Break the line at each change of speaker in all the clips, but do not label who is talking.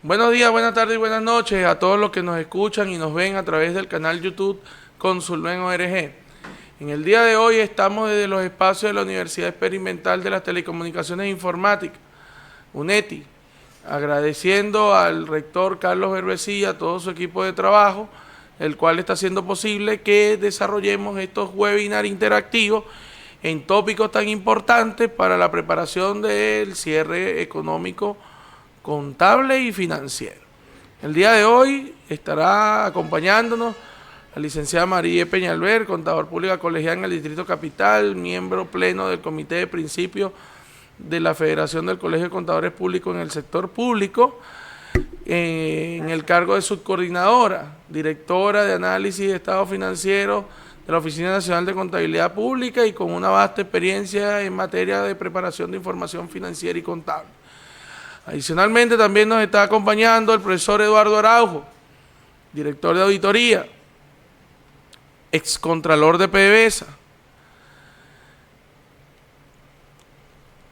Buenos días, buenas tardes y buenas noches a todos los que nos escuchan y nos ven a través del canal YouTube Consulven ORG. En el día de hoy estamos desde los espacios de la Universidad Experimental de las Telecomunicaciones e Informática, UNETI, agradeciendo al rector Carlos Berbesí y a todo su equipo de trabajo, el cual está haciendo posible que desarrollemos estos webinars interactivos en tópicos tan importantes para la preparación del cierre económico, contable y financiero. El día de hoy estará acompañándonos la licenciada María Peñalver, contador pública colegiada en el Distrito Capital, miembro pleno del Comité de Principios de la Federación del Colegio de Contadores Públicos en el sector público, en el cargo de subcoordinadora, directora de análisis de estado financiero de la Oficina Nacional de Contabilidad Pública y con una vasta experiencia en materia de preparación de información financiera y contable. Adicionalmente también nos está acompañando el profesor Eduardo Araujo, director de auditoría, excontralor de PDVSA,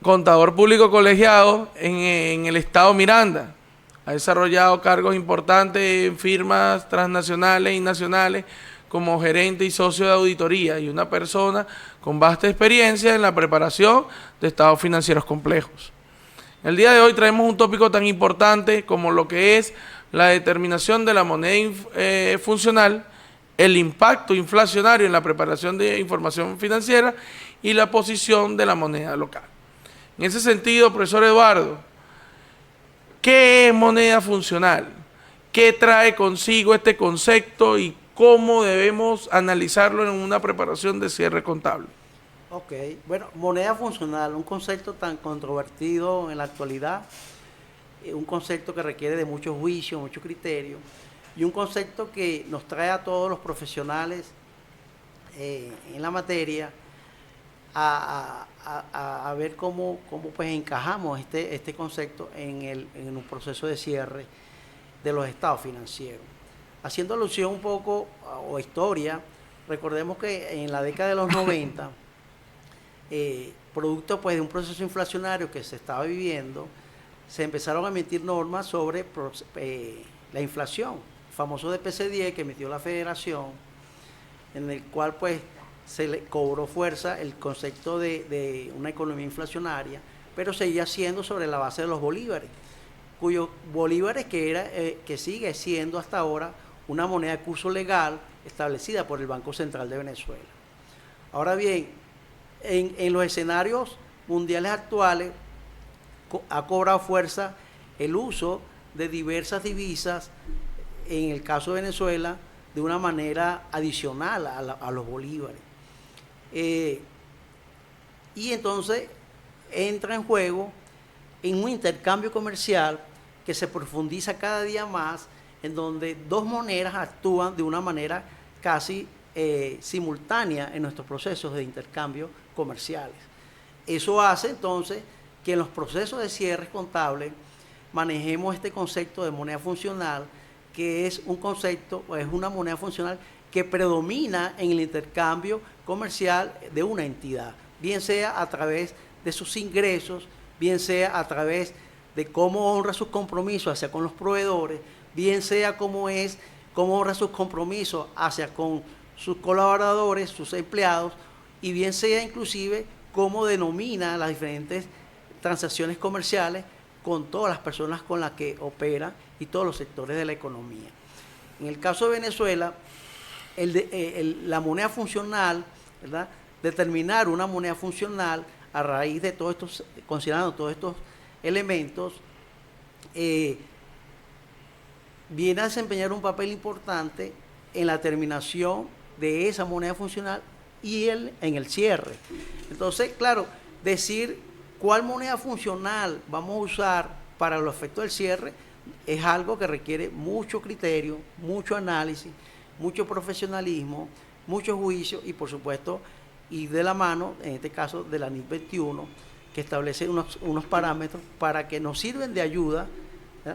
contador público colegiado en el estado Miranda. Ha desarrollado cargos importantes en firmas transnacionales y nacionales como gerente y socio de auditoría y una persona con vasta experiencia en la preparación de estados financieros complejos. El día de hoy traemos un tópico tan importante como lo que es la determinación de la moneda funcional, el impacto inflacionario en la preparación de información financiera y la posición de la moneda local. En ese sentido, profesor Eduardo, ¿qué es moneda funcional? ¿Qué trae consigo este concepto y cómo debemos analizarlo en una preparación de cierre contable?
Ok, bueno, moneda funcional, un concepto tan controvertido en la actualidad, un concepto que requiere de mucho juicio, mucho criterio, y un concepto que nos trae a todos los profesionales en la materia a ver cómo pues encajamos este concepto en un proceso de cierre de los estados financieros. Haciendo alusión un poco o historia, recordemos que en la década de los 90, producto pues de un proceso inflacionario que se estaba viviendo, se empezaron a emitir normas sobre la inflación, el famoso DPC-10 que emitió la Federación, en el cual pues se le cobró fuerza el concepto de una economía inflacionaria, pero seguía siendo sobre la base de los bolívares, cuyos bolívares que sigue siendo hasta ahora una moneda de curso legal establecida por el Banco Central de Venezuela. Ahora bien, en los escenarios mundiales actuales ha cobrado fuerza el uso de diversas divisas, en el caso de Venezuela, de una manera adicional a los bolívares. Y entonces entra en juego en un intercambio comercial que se profundiza cada día más, en donde dos monedas actúan de una manera casi simultánea en nuestros procesos de intercambio comerciales. Eso hace entonces que en los procesos de cierre contable manejemos este concepto de moneda funcional, que es un concepto, es una moneda funcional que predomina en el intercambio comercial de una entidad, bien sea a través de sus ingresos, bien sea a través de cómo honra sus compromisos hacia con los proveedores, bien sea cómo honra sus compromisos hacia con sus colaboradores, sus empleados, y bien sea inclusive cómo denomina las diferentes transacciones comerciales con todas las personas con las que opera y todos los sectores de la economía. En el caso de Venezuela, la moneda funcional, ¿verdad? Determinar una moneda funcional a raíz de todos estos, considerando todos estos elementos, viene a desempeñar un papel importante en la terminación de esa moneda funcional y en el cierre. Entonces, claro, decir cuál moneda funcional vamos a usar para los efectos del cierre es algo que requiere mucho criterio, mucho análisis, mucho profesionalismo, mucho juicio y por supuesto, y de la mano, en este caso de la NIC 21, que establece unos parámetros para que nos sirven de ayuda.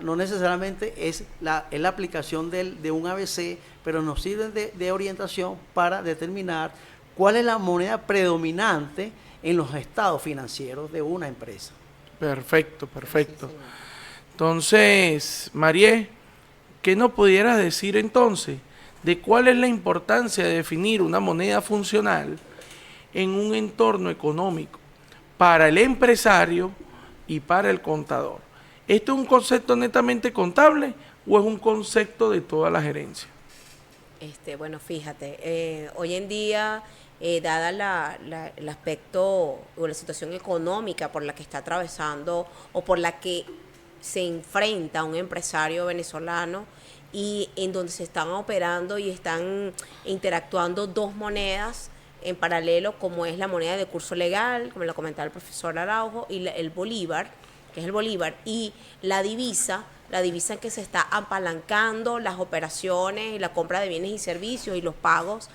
No necesariamente es la aplicación de un ABC, pero nos sirven de orientación para determinar cuál es la moneda predominante en los estados financieros de una empresa.
Perfecto, perfecto. Entonces, Marié, ¿qué nos pudieras decir entonces de cuál es la importancia de definir una moneda funcional en un entorno económico para el empresario y para el contador? ¿Esto es un concepto netamente contable o es un concepto de toda la gerencia?
Bueno, fíjate, hoy en día, dada el aspecto o la situación económica por la que está atravesando o por la que se enfrenta un empresario venezolano y en donde se están operando y están interactuando dos monedas en paralelo, como es la moneda de curso legal, como lo comentaba el profesor Araujo, y el bolívar, que es el bolívar, y la divisa en que se está apalancando las operaciones y la compra de bienes y servicios y los pagos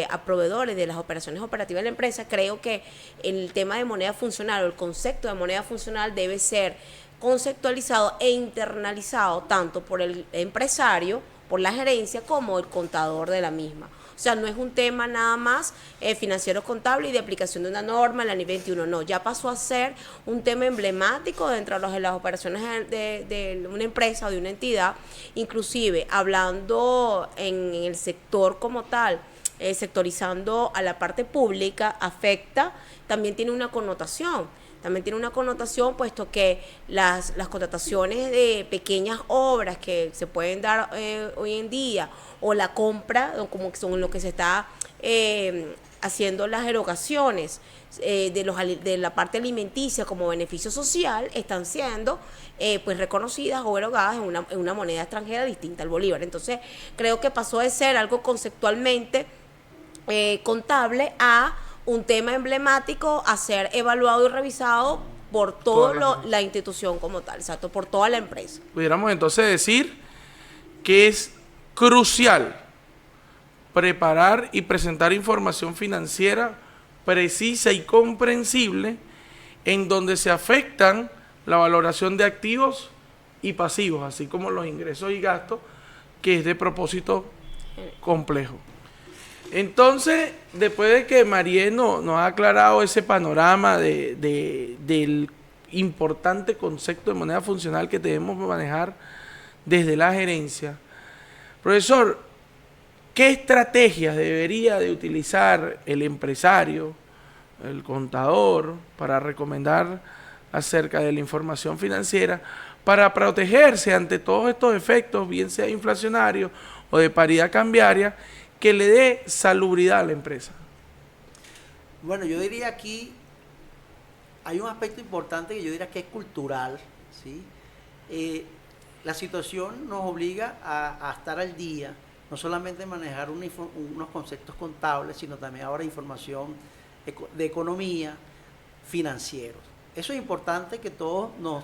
a proveedores de las operaciones operativas de la empresa. Creo que el tema de moneda funcional o el concepto de moneda funcional debe ser conceptualizado e internalizado tanto por el empresario, por la gerencia, como el contador de la misma. O sea, no es un tema nada más financiero contable y de aplicación de una norma en la NIS 21, no, ya pasó a ser un tema emblemático dentro de las operaciones de una empresa o de una entidad, inclusive hablando en el sector como tal, sectorizando a la parte pública, afecta, también tiene una connotación. También tiene una connotación, puesto que las contrataciones de pequeñas obras que se pueden dar hoy en día, o la compra, o como son lo que se está haciendo las erogaciones de la parte alimenticia como beneficio social, están siendo pues reconocidas o erogadas en una moneda extranjera distinta al bolívar. Entonces, creo que pasó de ser algo conceptualmente contable a un tema emblemático a ser evaluado y revisado por toda la institución como tal, exacto, por toda la empresa.
Pudiéramos entonces decir que es crucial preparar y presentar información financiera precisa y comprensible en donde se afectan la valoración de activos y pasivos, así como los ingresos y gastos, que es de propósito complejo. Entonces, después de que Marié nos ha aclarado ese panorama del importante concepto de moneda funcional que debemos manejar desde la gerencia, profesor, ¿qué estrategias debería de utilizar el empresario, el contador, para recomendar acerca de la información financiera para protegerse ante todos estos efectos, bien sea inflacionario o de paridad cambiaria, que le dé salubridad a la empresa?
Bueno, yo diría aquí, hay un aspecto importante que yo diría que es cultural, ¿sí? La situación nos obliga a estar al día, no solamente manejar unos conceptos contables, sino también ahora información de economía, financieros. Eso es importante que todos nos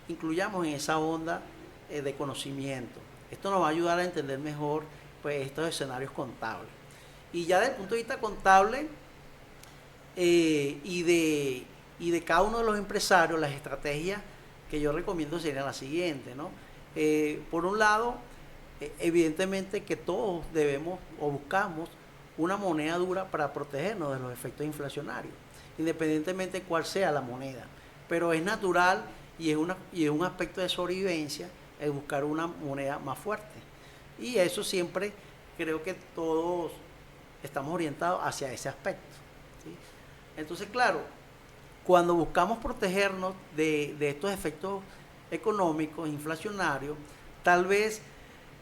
incluyamos en esa onda de conocimiento. Esto nos va a ayudar a entender mejor pues estos escenarios contables. Y ya desde el punto de vista contable y de cada uno de los empresarios, las estrategias que yo recomiendo serían las siguientes, ¿no? Por un lado, evidentemente que todos debemos o buscamos una moneda dura para protegernos de los efectos inflacionarios, independientemente de cuál sea la moneda. Pero es natural y es un aspecto de sobrevivencia el buscar una moneda más fuerte. Y eso siempre creo que todos estamos orientados hacia ese aspecto, ¿sí? Entonces, claro, cuando buscamos protegernos de estos efectos económicos, inflacionarios, tal vez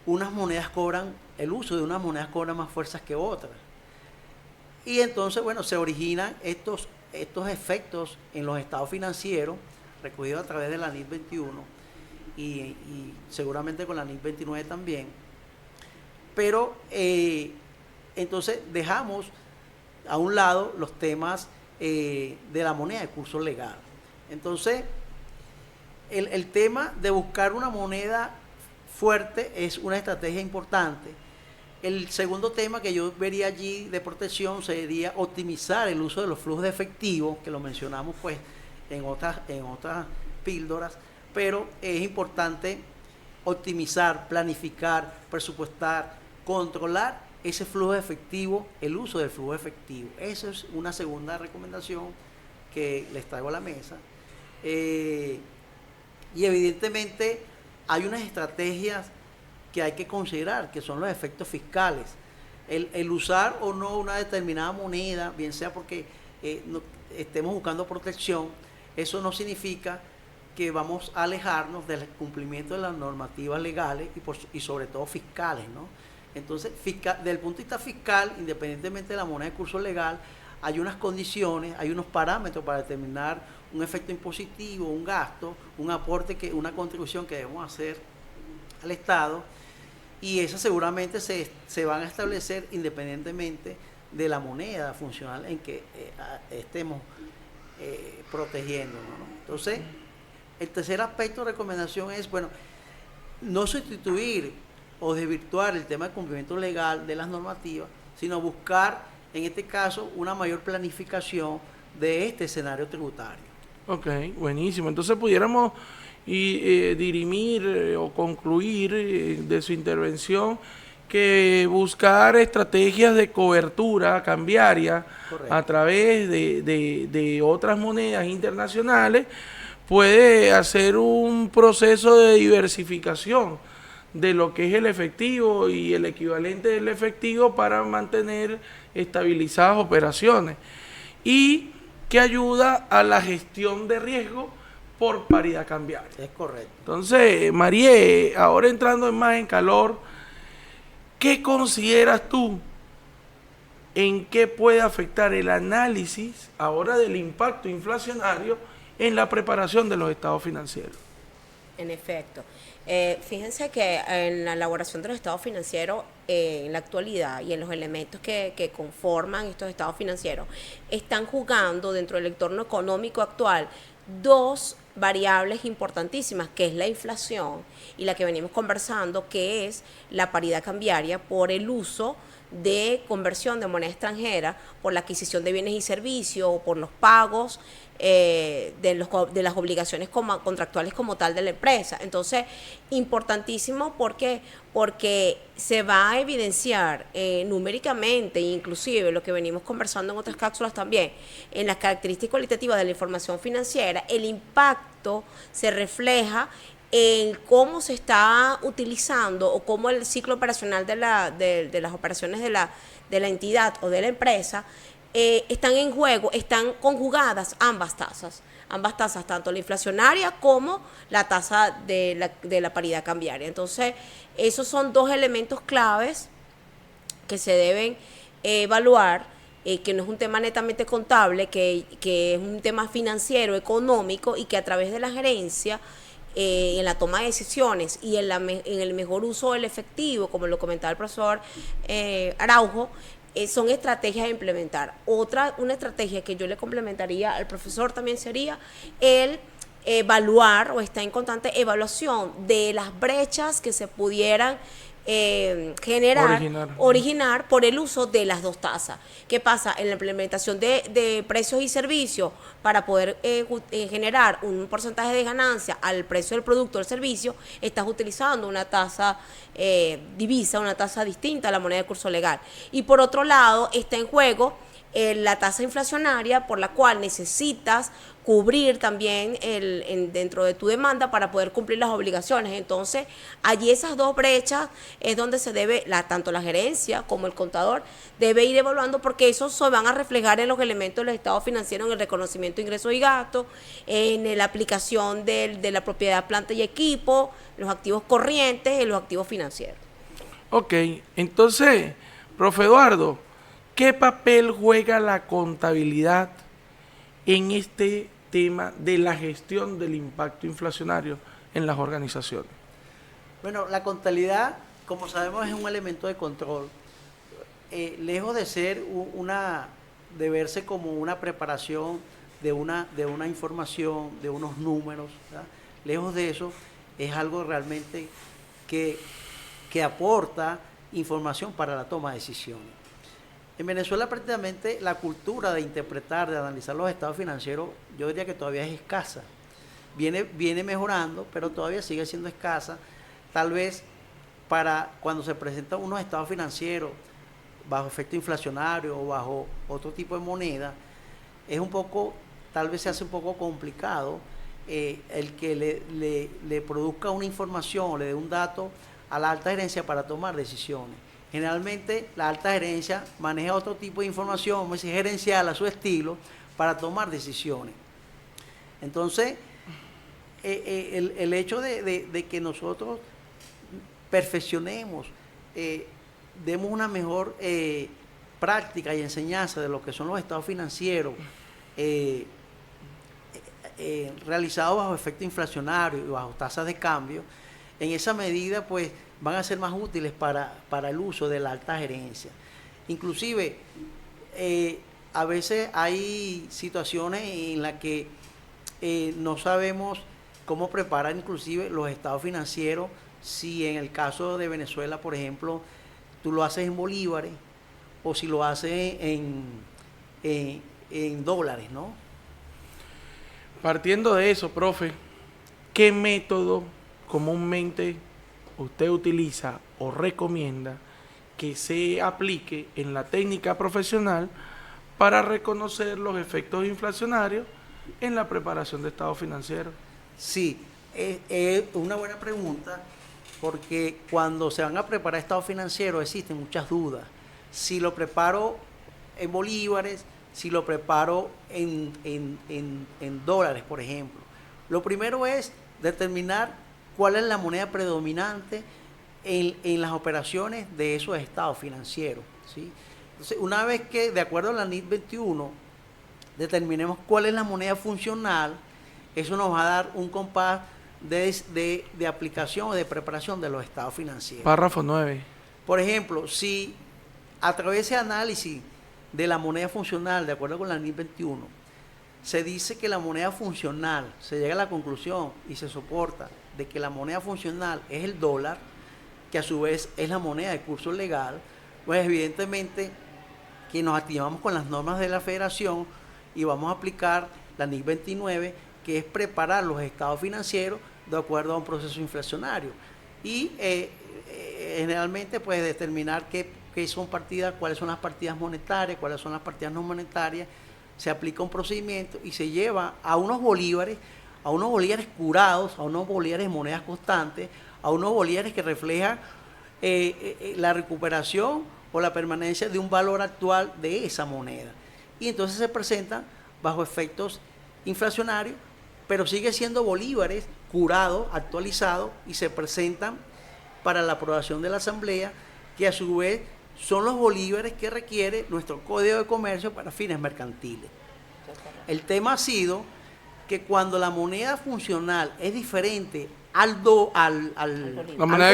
el uso de unas monedas cobra más fuerzas que otras. Y entonces, bueno, se originan estos efectos en los estados financieros, recogidos a través de la NIS 21 y seguramente con la NIS 29 también. Pero entonces dejamos a un lado los temas de la moneda de curso legal. Entonces, el tema de buscar una moneda fuerte es una estrategia importante. El segundo tema que yo vería allí de protección sería optimizar el uso de los flujos de efectivo, que lo mencionamos pues en otras píldoras, pero es importante optimizar, planificar, presupuestar, controlar ese flujo de efectivo, el uso del flujo de efectivo. Esa es una segunda recomendación que les traigo a la mesa. Y evidentemente hay unas estrategias que hay que considerar, que son los efectos fiscales. El usar o no una determinada moneda, bien sea porque estemos buscando protección, eso no significa que vamos a alejarnos del cumplimiento de las normativas legales y sobre todo fiscales, ¿no? Entonces, desde el punto de vista fiscal, independientemente de la moneda de curso legal, hay unas condiciones, hay unos parámetros para determinar un efecto impositivo, un gasto, un aporte, una contribución que debemos hacer al Estado, y esas seguramente se van a establecer independientemente de la moneda funcional en que estemos protegiéndonos, ¿no? Entonces, el tercer aspecto de recomendación es, bueno, no sustituir o desvirtuar el tema de cumplimiento legal de las normativas, sino buscar, en este caso, una mayor planificación de este escenario tributario.
Ok, buenísimo. Entonces pudiéramos dirimir o concluir de su intervención que buscar estrategias de cobertura cambiaria. Correcto. A través de otras monedas internacionales puede hacer un proceso de diversificación de lo que es el efectivo y el equivalente del efectivo para mantener estabilizadas operaciones, y que ayuda a la gestión de riesgo por paridad cambiaria.
Es correcto.
Entonces, Marie, ahora entrando más en calor, ¿qué consideras tú en qué puede afectar el análisis ahora del impacto inflacionario en la preparación de los estados financieros?
En efecto. Fíjense que en la elaboración de los estados financieros, en la actualidad, y en los elementos que conforman estos estados financieros, están jugando dentro del entorno económico actual dos variables importantísimas, que es la inflación y la que venimos conversando, que es la paridad cambiaria por el uso de conversión de moneda extranjera, por la adquisición de bienes y servicios o por los pagos de las obligaciones contractuales como tal de la empresa. Entonces, importantísimo, ¿por qué? Porque se va a evidenciar numéricamente, inclusive lo que venimos conversando en otras cápsulas también, en las características cualitativas de la información financiera, el impacto se refleja en cómo se está utilizando o cómo el ciclo operacional de las operaciones de la entidad o de la empresa están en juego, están conjugadas ambas tasas, tanto la inflacionaria como la tasa de la paridad cambiaria. Entonces, esos son dos elementos claves que se deben evaluar, que no es un tema netamente contable, que es un tema financiero, económico, y que a través de la gerencia, en la toma de decisiones y en el mejor uso del efectivo, como lo comentaba el profesor Araujo, son estrategias a implementar. Una estrategia que yo le complementaría al profesor también sería el evaluar, o está en constante evaluación de las brechas que se pudieran originar por el uso de las dos tasas. ¿Qué pasa? En la implementación de precios y servicios, para poder generar un porcentaje de ganancia al precio del producto o del servicio, estás utilizando una tasa divisa, una tasa distinta a la moneda de curso legal. Y por otro lado, está en juego la tasa inflacionaria, por la cual necesitas cubrir también dentro de tu demanda para poder cumplir las obligaciones. Entonces, allí esas dos brechas es donde se debe, tanto la gerencia como el contador debe ir evaluando, porque esos se van a reflejar en los elementos del estado financiero, en el reconocimiento de ingresos y gastos, en la aplicación de la propiedad, planta y equipo, los activos corrientes y los activos financieros.
Ok, entonces, profe Eduardo, ¿qué papel juega la contabilidad en este tema de la gestión del impacto inflacionario en las organizaciones?
Bueno, la contabilidad, como sabemos, es un elemento de control. Lejos de ser de verse como una preparación de una información, de unos números, ¿verdad? Lejos de eso, es algo realmente que aporta información para la toma de decisiones. En Venezuela, prácticamente la cultura de interpretar, de analizar los estados financieros, yo diría que todavía es escasa. Viene mejorando, pero todavía sigue siendo escasa. Tal vez para cuando se presentan unos estados financieros bajo efecto inflacionario o bajo otro tipo de moneda, tal vez se hace un poco complicado el que le produzca una información o le dé un dato a la alta gerencia para tomar decisiones. Generalmente la alta gerencia maneja otro tipo de información, como decir, gerencial a su estilo, para tomar decisiones. Entonces, el hecho de que nosotros perfeccionemos, demos una mejor práctica y enseñanza de lo que son los estados financieros realizados bajo efecto inflacionario y bajo tasas de cambio, en esa medida pues van a ser más útiles para el uso de la alta gerencia. Inclusive, a veces hay situaciones en las que no sabemos cómo preparar inclusive los estados financieros, si en el caso de Venezuela, por ejemplo, tú lo haces en bolívares o si lo haces en dólares, ¿no?
Partiendo de eso, profe, ¿qué método comúnmente usted utiliza o recomienda que se aplique en la técnica profesional para reconocer los efectos inflacionarios en la preparación de estados financieros?
Sí, es una buena pregunta, porque cuando se van a preparar estados financieros existen muchas dudas. Si lo preparo en bolívares, si lo preparo en dólares, por ejemplo. Lo primero es determinar cuál es la moneda predominante en las operaciones de esos estados financieros, ¿sí? Entonces, una vez que, de acuerdo a la NIT 21, determinemos cuál es la moneda funcional, eso nos va a dar un compás de aplicación o de preparación de los estados financieros.
Párrafo 9.
Por ejemplo, si a través de ese análisis de la moneda funcional, de acuerdo con la NIT 21, se dice que la moneda funcional, se llega a la conclusión y se soporta de que la moneda funcional es el dólar, que a su vez es la moneda de curso legal, pues evidentemente que nos activamos con las normas de la Federación y vamos a aplicar la NIC 29, que es preparar los estados financieros de acuerdo a un proceso inflacionario. Y generalmente pues determinar qué son partidas, cuáles son las partidas monetarias, cuáles son las partidas no monetarias, se aplica un procedimiento y se lleva a unos bolívares curados, a unos bolívares de monedas constantes, a unos bolívares que reflejan la recuperación o la permanencia de un valor actual de esa moneda. Y entonces se presentan bajo efectos inflacionarios, pero sigue siendo bolívares curados, actualizados, y se presentan para la aprobación de la Asamblea, que a su vez son los bolívares que requiere nuestro Código de Comercio para fines mercantiles. El tema ha sido que cuando la moneda funcional es diferente a la moneda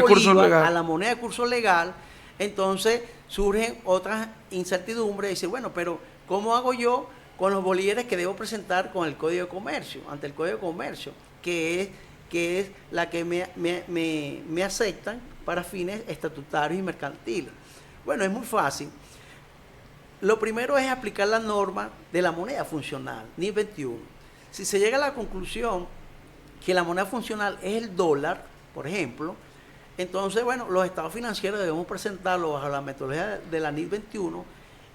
de curso legal, entonces surgen otras incertidumbres. Dice, bueno, pero ¿cómo hago yo con los bolívares que debo presentar con el Código de Comercio, ante el Código de Comercio, que es la que me aceptan para fines estatutarios y mercantiles? Bueno, es muy fácil. Lo primero es aplicar la norma de la moneda funcional, NIC 21. Si se llega a la conclusión que la moneda funcional es el dólar, por ejemplo, entonces, bueno, los estados financieros debemos presentarlos bajo la metodología de la NIC 21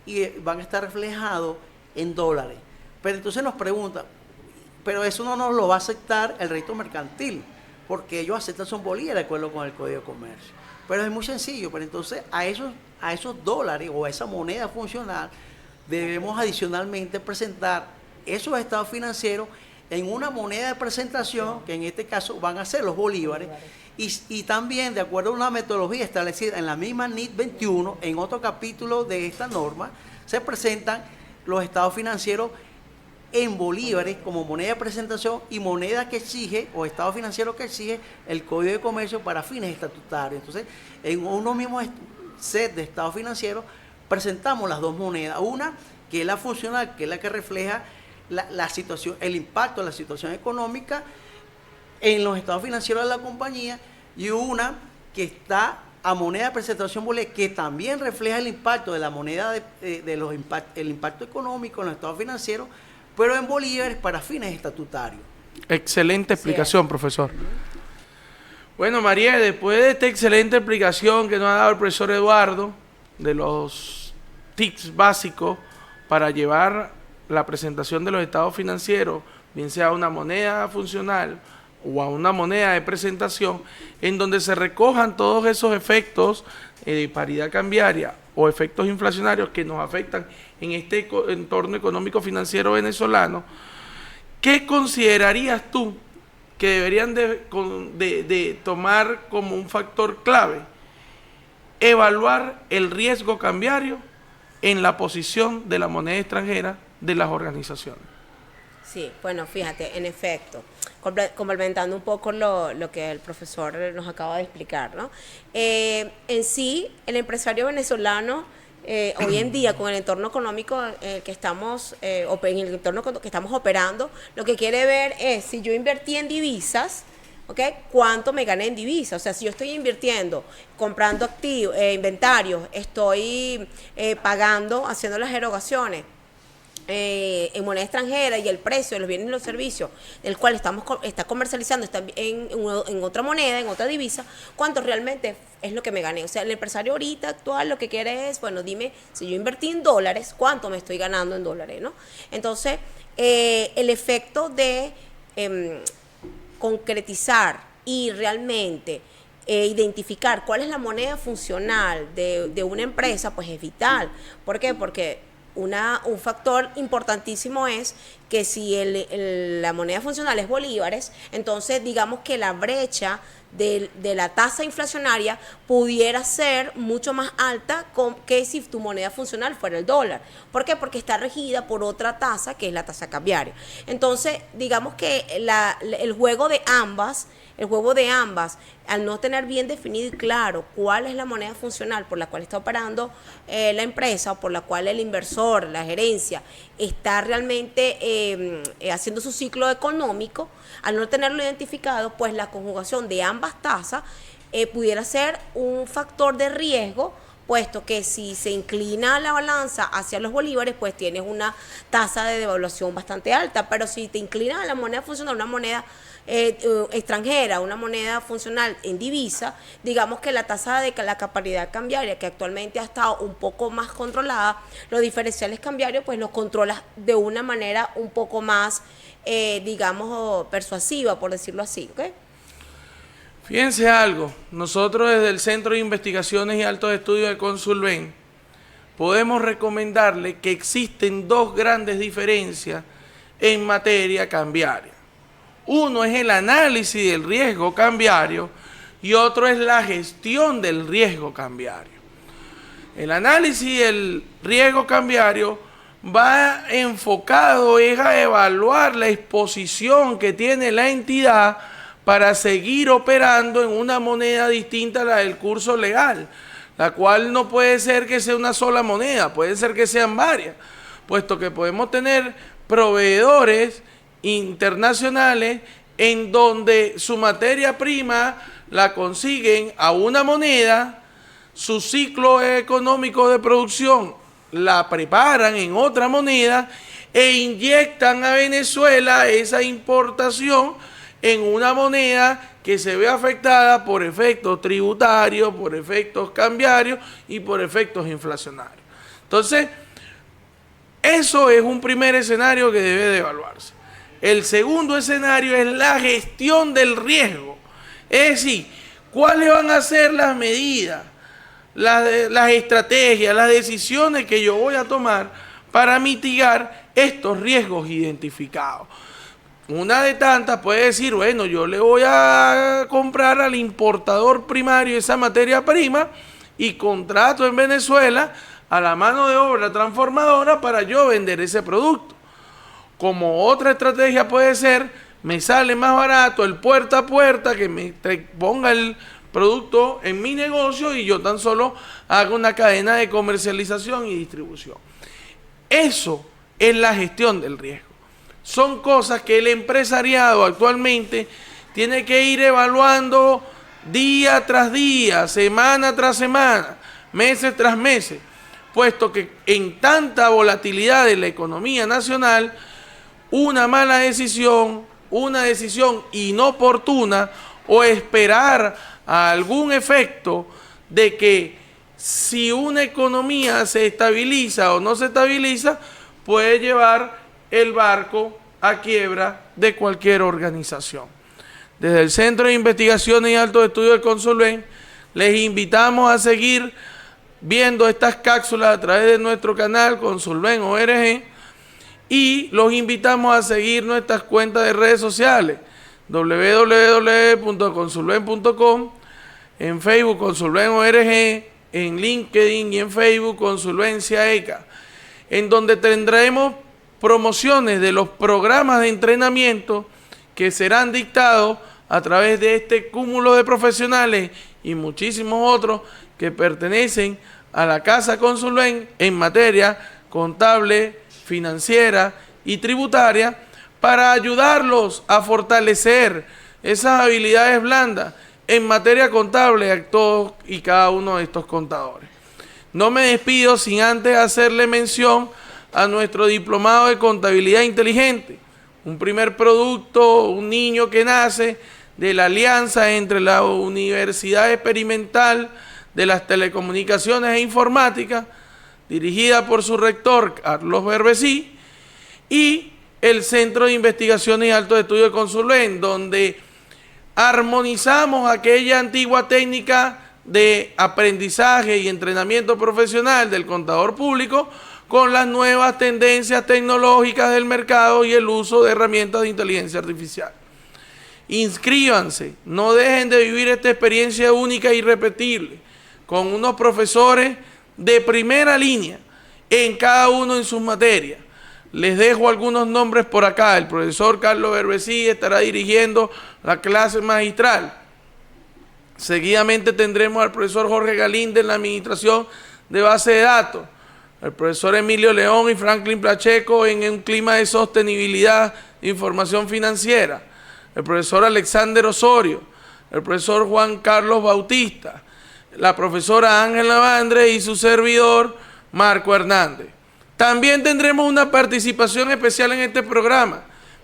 y van a estar reflejados en dólares. Pero entonces nos preguntan, pero eso no nos lo va a aceptar el registro mercantil, porque ellos aceptan son bolívares de acuerdo con el Código de Comercio. Pero es muy sencillo, pero entonces a esos dólares o a esa moneda funcional debemos adicionalmente presentar esos estados financieros en una moneda de presentación, que en este caso van a ser los bolívares, y también de acuerdo a una metodología establecida en la misma NIC 21, en otro capítulo de esta norma, se presentan los estados financieros en bolívares como moneda de presentación y moneda que exige, o estado financiero que exige el Código de Comercio para fines estatutarios. Entonces, en uno mismo set de estados financieros presentamos las dos monedas, una que es la funcional, que es la que refleja la situación, el impacto de la situación económica en los estados financieros de la compañía, y una que está a moneda de presentación bolívar, que también refleja el impacto de la moneda el impacto económico en los estados financieros, pero en bolívares para fines estatutarios.
Excelente explicación, profesor. Bueno, María, después de esta excelente explicación que nos ha dado el profesor Eduardo, de los tips básicos para llevar la presentación de los estados financieros bien sea una moneda funcional o a una moneda de presentación, en donde se recojan todos esos efectos de paridad cambiaria o efectos inflacionarios que nos afectan en este entorno económico financiero venezolano. ¿Qué considerarías tú que deberían de tomar como un factor clave? Evaluar el riesgo cambiario en la posición de la moneda extranjera de las organizaciones.
Sí, bueno, fíjate, en efecto, complementando un poco lo que el profesor nos acaba de explicar, ¿no? En sí, el empresario venezolano, hoy en día, con el entorno económico que estamos, en el entorno que estamos operando, lo que quiere ver es, si yo invertí en divisas, ¿ok? ¿Cuánto me gané en divisas? O sea, si yo estoy invirtiendo, comprando activos, inventarios, estoy pagando, haciendo las erogaciones en moneda extranjera y el precio de los bienes y los servicios, el cual está comercializando está en otra moneda, en otra divisa, ¿cuánto realmente es lo que me gané? O sea, el empresario ahorita actual lo que quiere es, bueno, dime, si yo invertí en dólares, ¿cuánto me estoy ganando en dólares, no? Entonces, el efecto de concretizar y realmente identificar cuál es la moneda funcional de una empresa, pues es vital. ¿Por qué? Porque un factor importantísimo es que si la moneda funcional es bolívares, entonces digamos que la brecha de la tasa inflacionaria pudiera ser mucho más alta que si tu moneda funcional fuera el dólar. ¿Por qué? Porque está regida por otra tasa, que es la tasa cambiaria. Entonces, digamos que el juego de ambas, al no tener bien definido y claro cuál es la moneda funcional por la cual está operando la empresa, o por la cual el inversor, la gerencia, está realmente haciendo su ciclo económico, al no tenerlo identificado, pues la conjugación de ambas tasas pudiera ser un factor de riesgo, puesto que si se inclina la balanza hacia los bolívares, pues tienes una tasa de devaluación bastante alta, pero si te inclinas a la moneda funcional, una moneda extranjera, una moneda funcional en divisa, digamos que la tasa de la paridad cambiaria, que actualmente ha estado un poco más controlada, los diferenciales cambiarios pues los controlas de una manera un poco más, digamos, persuasiva, por decirlo así, ¿ok?
Fíjense algo, nosotros desde el Centro de Investigaciones y Altos Estudios de Consulven podemos recomendarle que existen dos grandes diferencias en materia cambiaria. Uno es el análisis del riesgo cambiario y otro es la gestión del riesgo cambiario. El análisis del riesgo cambiario va enfocado a evaluar la exposición que tiene la entidad para seguir operando en una moneda distinta a la del curso legal, la cual no puede ser que sea una sola moneda, puede ser que sean varias, puesto que podemos tener proveedores internacionales en donde su materia prima la consiguen a una moneda, su ciclo económico de producción la preparan en otra moneda e inyectan a Venezuela esa importación en una moneda que se ve afectada por efectos tributarios, por efectos cambiarios y por efectos inflacionarios. Entonces, eso es un primer escenario que debe de evaluarse. El segundo escenario es la gestión del riesgo. Es decir, ¿cuáles van a ser las medidas, las estrategias, las decisiones que yo voy a tomar para mitigar estos riesgos identificados? Una de tantas puede decir, bueno, yo le voy a comprar al importador primario esa materia prima y contrato en Venezuela a la mano de obra transformadora para yo vender ese producto. Como otra estrategia puede ser, me sale más barato el puerta a puerta, que me ponga el producto en mi negocio y yo tan solo hago una cadena de comercialización y distribución. Eso es la gestión del riesgo. Son cosas que el empresariado actualmente tiene que ir evaluando día tras día, semana tras semana, meses tras meses, puesto que en tanta volatilidad de la economía nacional, una mala decisión, una decisión inoportuna o esperar a algún efecto de que si una economía se estabiliza o no se estabiliza, puede llevar el barco a quiebra de cualquier organización. Desde el Centro de Investigaciones y Altos Estudios de Consulven, les invitamos a seguir viendo estas cápsulas a través de nuestro canal Consulven ORG y los invitamos a seguir nuestras cuentas de redes sociales www.consulven.com, en Facebook Consulven ORG, en LinkedIn y en Facebook Consulvencia ECA, en donde tendremos promociones de los programas de entrenamiento que serán dictados a través de este cúmulo de profesionales y muchísimos otros que pertenecen a la Casa Consulven en materia contable, financiera y tributaria, para ayudarlos a fortalecer esas habilidades blandas en materia contable a todos y cada uno de estos contadores. No me despido sin antes hacerle mención a nuestro diplomado de contabilidad inteligente, un primer producto, un niño que nace de la alianza entre la Universidad Experimental de las Telecomunicaciones e Informática, dirigida por su rector Carlos Berbesí, y el Centro de Investigaciones y Altos Estudios de Consulven, donde armonizamos aquella antigua técnica de aprendizaje y entrenamiento profesional del contador público con las nuevas tendencias tecnológicas del mercado y el uso de herramientas de inteligencia artificial. Inscríbanse, no dejen de vivir esta experiencia única e irrepetible, con unos profesores de primera línea en cada uno en sus materias. Les dejo algunos nombres por acá. El profesor Carlos Berbesí estará dirigiendo la clase magistral. Seguidamente tendremos al profesor Jorge Galíndez en la administración de base de datos, el profesor Emilio León y Franklin Pacheco en un clima de sostenibilidad de información financiera, el profesor Alexander Osorio, el profesor Juan Carlos Bautista, la profesora Ángela Vandre y su servidor Marco Hernández. También tendremos una participación especial en este programa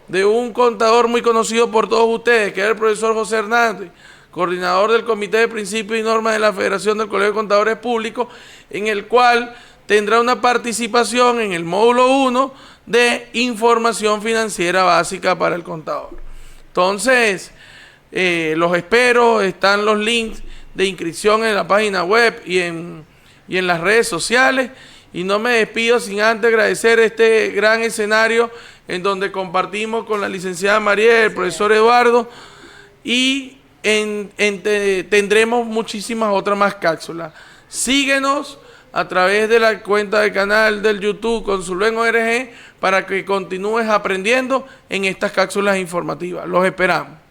de un contador muy conocido por todos ustedes, que es el profesor José Hernández, coordinador del Comité de Principios y Normas de la Federación del Colegio de Contadores Públicos, en el cual tendrá una participación en el módulo 1 de información financiera básica para el contador. Entonces, los espero, están los links de inscripción en la página web y en las redes sociales, y no me despido sin antes agradecer este gran escenario en donde compartimos con la licenciada María, el profesor Eduardo, y tendremos muchísimas otras más cápsulas. Síguenos a través de la cuenta del canal del YouTube Consulven ORG para que continúes aprendiendo en estas cápsulas informativas. Los esperamos.